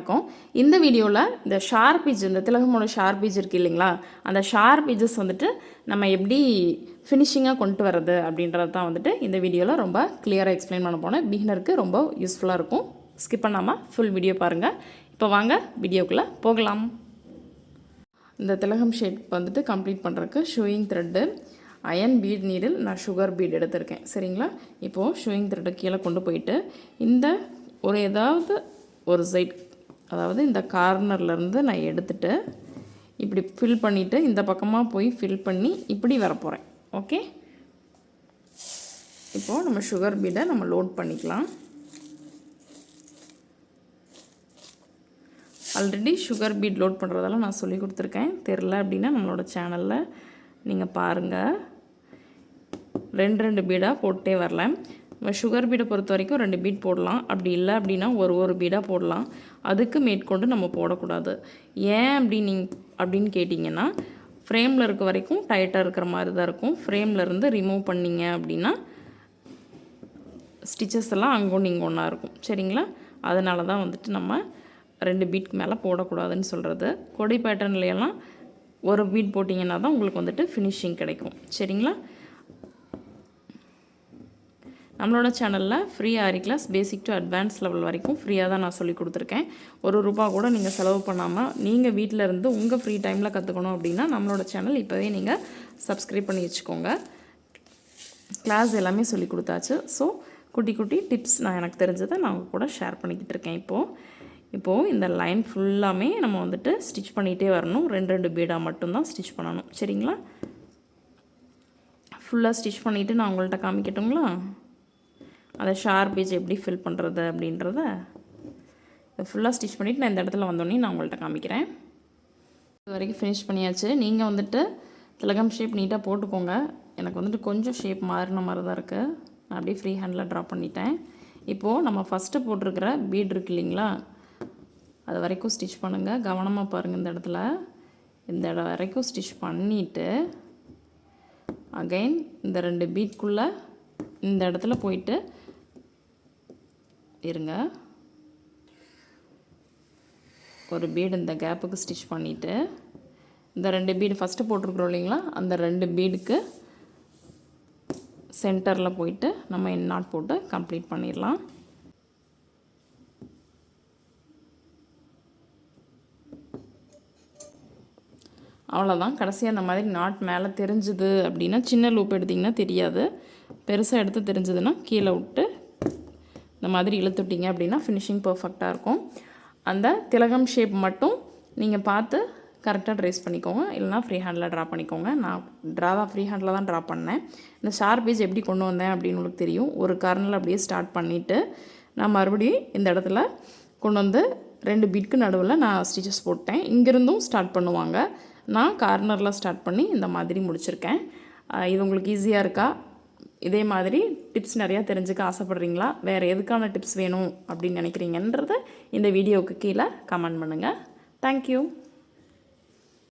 வணக்கம். இந்த வீடியோவில் இந்த ஷார்ப் எட்ஜ், இந்த திலகமோட ஷார்ப் எட்ஜ் இருக்குது இல்லைங்களா, அந்த ஷார்ப் எட்ஜஸ் வந்துட்டு நம்ம எப்படி ஃபினிஷிங்காக கொண்டு வர்றது அப்படின்றது தான் வந்துட்டு இந்த வீடியோவில் ரொம்ப கிளியராக எக்ஸ்பிளைன் பண்ண போனேன். பிகினருக்கு ரொம்ப யூஸ்ஃபுல்லாக இருக்கும். ஸ்கிப் பண்ணாமல் ஃபுல் வீடியோ பாருங்கள். இப்போ வாங்க வீடியோக்குள்ளே போகலாம். இந்த திலகம் ஷேப் வந்துட்டு கம்ப்ளீட் பண்ணுறதுக்கு sewing thread, iron bead needle, நான் சுகர் பீட் எடுத்திருக்கேன். சரிங்களா, இப்போது ஷூயிங் த்ரெட்டை கீழே கொண்டு போயிட்டு இந்த ஏதாவது ஒரு சைட், அதாவது இந்த கார்னர்லேருந்து நான் எடுத்துகிட்டு இப்படி ஃபில் பண்ணிவிட்டு இந்த பக்கமாக போய் ஃபில் பண்ணி இப்படி வரப்போகிறேன். ஓகே, இப்போது நம்ம சுகர் பீடை நம்ம லோட் பண்ணிக்கலாம். ஆல்ரெடி சுகர் பீட் லோட் பண்ணுறதெல்லாம் நான் சொல்லி கொடுத்துருக்கேன். தெரில அப்படின்னா நம்மளோட சேனலில் நீங்கள் பாருங்கள். ரெண்டு பீடாக போட்டே வரல. நம்ம சுகர் பீடை பொறுத்த வரைக்கும் 2 பீட் போடலாம். அப்படி இல்லை அப்படின்னா ஒரு பீடாக போடலாம். அதுக்கு மேற்கொண்டு நம்ம போடக்கூடாது. ஏன் அப்படின்னு கேட்டிங்கன்னா, ஃப்ரேமில் இருக்க வரைக்கும் டைட்டாக இருக்கிற மாதிரி தான் இருக்கும். ஃப்ரேம்லேருந்து ரிமூவ் பண்ணிங்க அப்படின்னா ஸ்டிச்சஸ் எல்லாம் அங்கொன்று இங்கே ஒன்றா இருக்கும். சரிங்களா, அதனால தான் வந்துட்டு நம்ம 2 பீட்க்கு மேலே போடக்கூடாதுன்னு சொல்கிறது. கொடி பேட்டர்ன்லையெல்லாம் ஒரு பீட் போட்டிங்கன்னா தான் உங்களுக்கு வந்துட்டு ஃபினிஷிங் கிடைக்கும். சரிங்களா, நம்மளோட சேனலில் free aari class basic to advance level வரைக்கும் ஃப்ரீயாக தான் நான் சொல்லி கொடுத்துருக்கேன். ₹1 கூட நீங்கள் செலவு பண்ணாமல் நீங்கள் வீட்டில் இருந்து உங்கள் ஃப்ரீ டைமில் கற்றுக்கணும் அப்படின்னா நம்மளோட சேனல் இப்போவே நீங்கள் சப்ஸ்கிரைப் பண்ணி வச்சுக்கோங்க. கிளாஸ் எல்லாமே சொல்லி கொடுத்தாச்சு. ஸோ குட்டி டிப்ஸ் நான் எனக்கு தெரிஞ்சதை நான் உங்கள் கூட ஷேர் பண்ணிக்கிட்டு இருக்கேன். இப்போது இந்த லைன் ஃபுல்லாமே நம்ம வந்துட்டு ஸ்டிச் பண்ணிகிட்டே வரணும். 2 பீடாக மட்டும்தான் ஸ்டிச் பண்ணணும். சரிங்களா, ஃபுல்லாக ஸ்டிச் பண்ணிவிட்டு நான் உங்கள்கிட்ட காமிக்கட்டுங்களா, அதை ஷார்ப் எட்ஜ் எப்படி ஃபில் பண்ணுறது அப்படின்றத. ஃபுல்லாக ஸ்டிச் பண்ணிவிட்டு நான் இந்த இடத்துல வந்தோடனே நான் உங்கள்கிட்ட காமிக்கிறேன். இது வரைக்கும் ஃபினிஷ் பண்ணியாச்சு. நீங்கள் வந்துட்டு திலகம் ஷேப் நீட்டாக போட்டுக்கோங்க. எனக்கு வந்துட்டு கொஞ்சம் ஷேப் மாறின மாதிரி தான் இருக்குது. நான் அப்படியே ஃப்ரீ ஹேண்டில் ட்ரா பண்ணிட்டேன். இப்போது நம்ம ஃபஸ்ட்டு போட்டிருக்கிற பீட் இருக்கு இல்லைங்களா, அது வரைக்கும் ஸ்டிச் பண்ணுங்கள். கவனமாக பாருங்கள். இந்த இடம் வரைக்கும் ஸ்டிச் பண்ணிவிட்டு அகைன் இந்த 2 பீட்குள்ளே இந்த இடத்துல போயிட்டு இருங்க. ஒரு பீடு இந்த கேப்புக்கு ஸ்டிச் பண்ணிவிட்டு இந்த 2 பீடு ஃபஸ்ட்டு போட்டிருக்குறோம் இல்லைங்களா, அந்த 2 பீடுக்கு சென்டரில் போயிட்டு நம்ம என் நாட் போட்டு கம்ப்ளீட் பண்ணிடலாம். அவ்வளோதான். கடைசியாக அந்த மாதிரி நாட் மேலே தெரிஞ்சுது அப்படின்னா, சின்ன லூப் எடுத்திங்கன்னா தெரியாது, பெருசாக எடுத்து தெரிஞ்சதுன்னா கீழே விட்டு இந்த மாதிரி இழுத்துட்டிங்க அப்படின்னா ஃபினிஷிங் பர்ஃபெக்டாக இருக்கும். அந்த திலகம் ஷேப் மட்டும் நீங்கள் பார்த்து கரெக்டாக ட்ரேஸ் பண்ணிக்கோங்க. இல்லைனா ஃப்ரீ ஹேண்டில் ட்ரா பண்ணிக்கோங்க. நான் ஃப்ரீ ஹேண்டில் தான் ட்ரா பண்ணேன். இந்த ஷார்ப் எட்ஜ் எப்படி கொண்டு வந்தேன் அப்படின்னு உங்களுக்கு தெரியும். ஒரு கார்னரில் அப்படியே ஸ்டார்ட் பண்ணிவிட்டு நான் மறுபடியும் இந்த இடத்துல கொண்டு வந்து 2 பீட்க்கு நடுவில் நான் ஸ்டிச்சஸ் போட்டேன். இங்கேருந்தும் ஸ்டார்ட் பண்ணுவாங்க. நான் கார்னரில் ஸ்டார்ட் பண்ணி இந்த மாதிரி முடிச்சிருக்கேன். இது உங்களுக்கு ஈஸியாக இருக்கா? இதே மாதிரி டிப்ஸ் நிறையா தெரிஞ்சுக்க ஆசைப்பட்றீங்களா? வேறு எதுக்கான டிப்ஸ் வேணும் அப்படின்னு நினைக்கிறீங்கன்றத இந்த வீடியோவுக்கு கீழே கமெண்ட் பண்ணுங்கள். தேங்க்யூ.